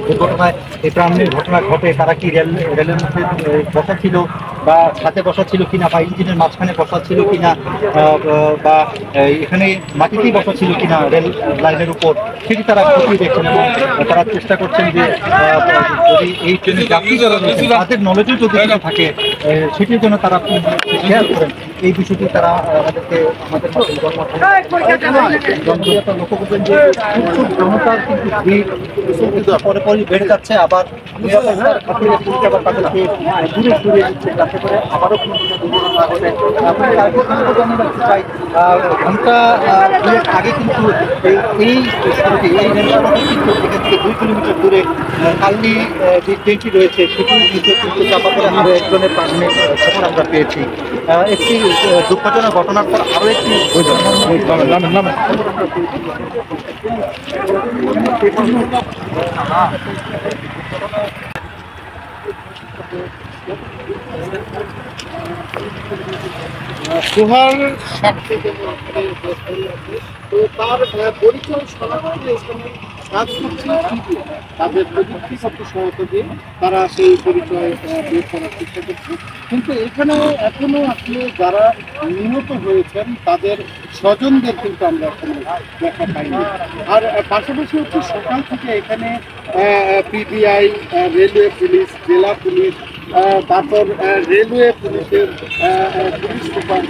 দুর্ঘটনায় এই প্রাণের ঘটনা ঘটে তারা কি রেলের মধ্যে বসা ছিল বা ছাতে বসা ছিল কিনা বা ইঞ্জিনের মাঝখানে বসা ছিল কিনা বা এখানে মাটিতেই বসা ছিল কিনা রেল লাইনের উপর সেটি তারা খতিয়ে দেখছেন এবং তারা চেষ্টা করছেন যে যদি এই ট্রেনের যাত্রী যারা রয়েছেন তাদের নলেজও যদি কিছু থাকে সেটির জন্য তারা শেয়ার করেন এই বিষয়টি তারা আমাদেরকে আমাদের জনপ্রিয়তা লক্ষ্য করবেন যে উৎসুক জনতার কিন্তু ভিড় পরে পরে বেড়ে যাচ্ছে আবার নিরাপত্তার খাতিরে পুলিশ আবার তাদেরকে দূরে সরিয়ে দিচ্ছে যাতে করে আবারও কোনো দুর্ঘটনা না ঘটে। আপনি জানতে চাই ঘন্টা দুয়েক আগে কিন্তু এই সড়কে এই রেলসড়কে কিন্তু এখান থেকে 2 কিলোমিটার দূরে কালনি যে ট্রেনটি রয়েছে সেটির নিচে কিন্তু চাপা পড়ে আরও একজনের প্রাণের খবর আমরা পেয়েছি। একটি দুঃখজনক ঘটনার পর আরও একটি গুহার সাক্ষী তো তার পরিচয় শনাক্ত এখানে কাজ করছে তাদের প্রযুক্তিগত সহায়তা দিয়ে তারা সেই পরিচয় বের করার চেষ্টা করছে। কিন্তু এখানে এখনো আপনি যারা নিহত হয়েছেন তাদের স্বজনদের কিন্তু আমরা এখনো দেখা পাইনি। আর পাশাপাশি হচ্ছে সকাল থেকে এখানে পিবিআই, রেলওয়ে পুলিশ, জেলা পুলিশ, তারপর রেলওয়ে পুলিশের পুলিশ সুপার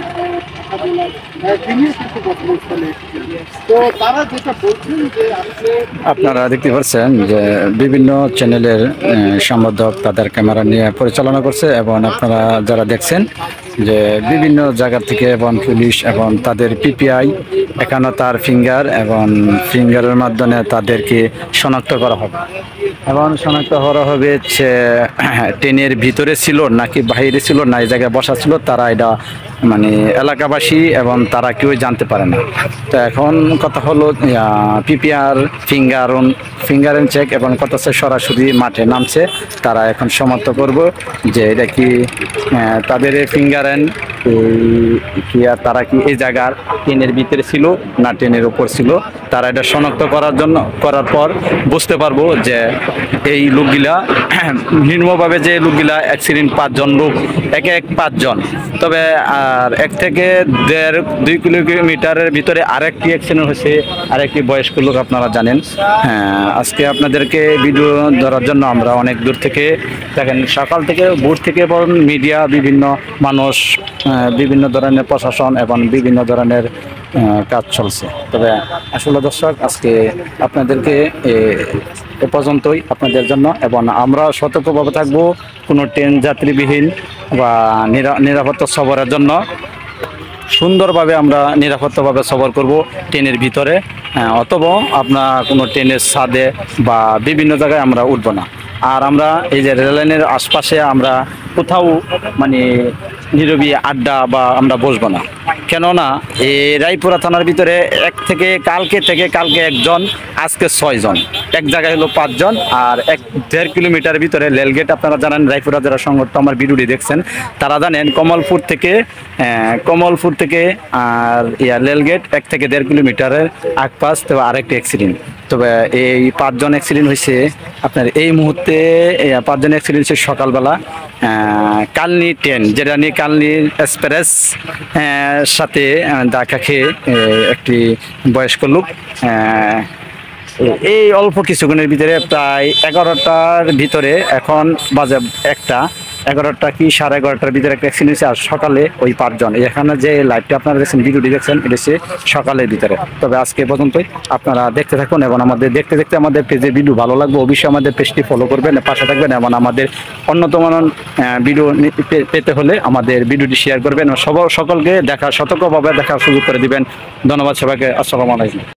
তিনিও কিন্তু ঘটনাস্থলে এসেছেন। তো তারা যেটা বলছেন যে আজকে আপনারা দেখতে পাচ্ছেন যে বিভিন্ন চ্যানেলের সম্পাদক তাদের ক্যামেরা নিয়ে পরিচালনা করছে এবং আপনারা যারা দেখছেন যে বিভিন্ন জায়গা থেকে এবং পুলিশ এবং তাদের পিপিআই এখানে তার ফিঙ্গার এবং ফিঙ্গারের মাধ্যমে তাদেরকে শনাক্ত করা হবে এবং শনাক্ত করা হবে যে ট্রেনের ভিতরে ছিল নাকি বাইরে ছিল না এই জায়গায় বসা ছিল তারা এটা মানে এলাকাবাসী এবং তারা কেউ জানতে পারে না। তো এখন কথা হলো পিপিআর ফিঙ্গার চেক এবং কথা হচ্ছে সরাসরি মাঠে নামছে তারা এখন সমাপ্ত করব যে এটা কি তাদের ফিঙ্গার কি আর তারা কি এই জায়গার ট্রেনের ভিতরে ছিল না ট্রেনের উপর ছিল তারা এটা শনাক্ত করার পর বুঝতে পারবো যে এই লোকগুলা নির্মভাবে যে লোকগুলা অ্যাক্সিডেন্ট 5 জন লোক এক 5 জন তবে আর 1 থেকে 1.5-2 কিলোমিটারের ভিতরে আরেকটি অ্যাক্সিডেন্ট হয়েছে আরেকটি বয়স্ক লোক আপনারা জানেন। হ্যাঁ আজকে আপনাদেরকে ভিডিও ধরার জন্য আমরা অনেক দূর থেকে দেখেন সকাল থেকে ভোর থেকে মিডিয়া বিভিন্ন মানুষ বিভিন্ন ধরনের প্রশাসন এবং বিভিন্ন ধরনের কাজ চলছে। তবে আসলে দর্শক আজকে আপনাদেরকে এ পর্যন্তই আপনাদের জন্য এবং আমরা সতর্কভাবে থাকবো কোনো ট্রেন যাত্রীবিহীন বা নিরাপত্তা সফরের জন্য সুন্দরভাবে আমরা নিরাপত্তাভাবে সফর করব ট্রেনের ভিতরে অথবা আপনার কোনো ট্রেনের ছাদে বা বিভিন্ন জায়গায় আমরা উঠবো না। আর আমরা এই যে রেললাইনের আশপাশে আমরা কোথাও মানে নীরবী আড্ডা বা আমরা বসবো না, কেননা এই রায়পুরা থানার ভিতরে কালকে 1 জন আজকে 6 জন, এক জায়গায় হলো 5 জন আর 1.5 কিলোমিটার ভিতরে রেলগেট আপনারা জানেন রায়পুরা যারা সংগঠন আমার ভিডিওটি দেখছেন তারা জানেন কমলপুর থেকে আর রেলগেট 1 থেকে 1.5 কিলোমিটারের আগপাশ তবে আরেকটি অ্যাক্সিডেন্ট। তবে এই 5 জন অ্যাক্সিডেন্ট হয়েছে আপনার এই মুহূর্তে 5 জন অ্যাক্সিডেন্ট হয়েছে সকালবেলা কালনি ট্রেন যেটা নিয়ে কালনি এক্সপ্রেস সাথে ধাক্কা খেয়ে একটি বয়স্ক লোক এই অল্প কিছুক্ষণের ভিতরে প্রায় 11টার ভিতরে এখন বাজে 11টা কি 11:30টার ভিতরে একটা অ্যাক্সিডেন্ট হয়েছে। আর সকালে ওই 5 জন এখানে যে লাইভটা আপনারা দেখছেন ভিডিওটি দেখছেন এটা হচ্ছে সকালের ভিতরে। তবে আজকে পর্যন্তই আপনারা দেখতে থাকুন এবং আমাদের দেখতে আমাদের পেজে ভিডিও ভালো লাগবে অবশ্যই আমাদের পেজটি ফলো করবেন পাশে থাকবেন এবং আমাদের উন্নতম ভিডিও পেতে হলে আমাদের ভিডিওটি শেয়ার করবেন সকলকে সতর্কভাবে দেখার সুযোগ করে দিবেন। ধন্যবাদ সবাইকে। আসসালামু আলাইকুম।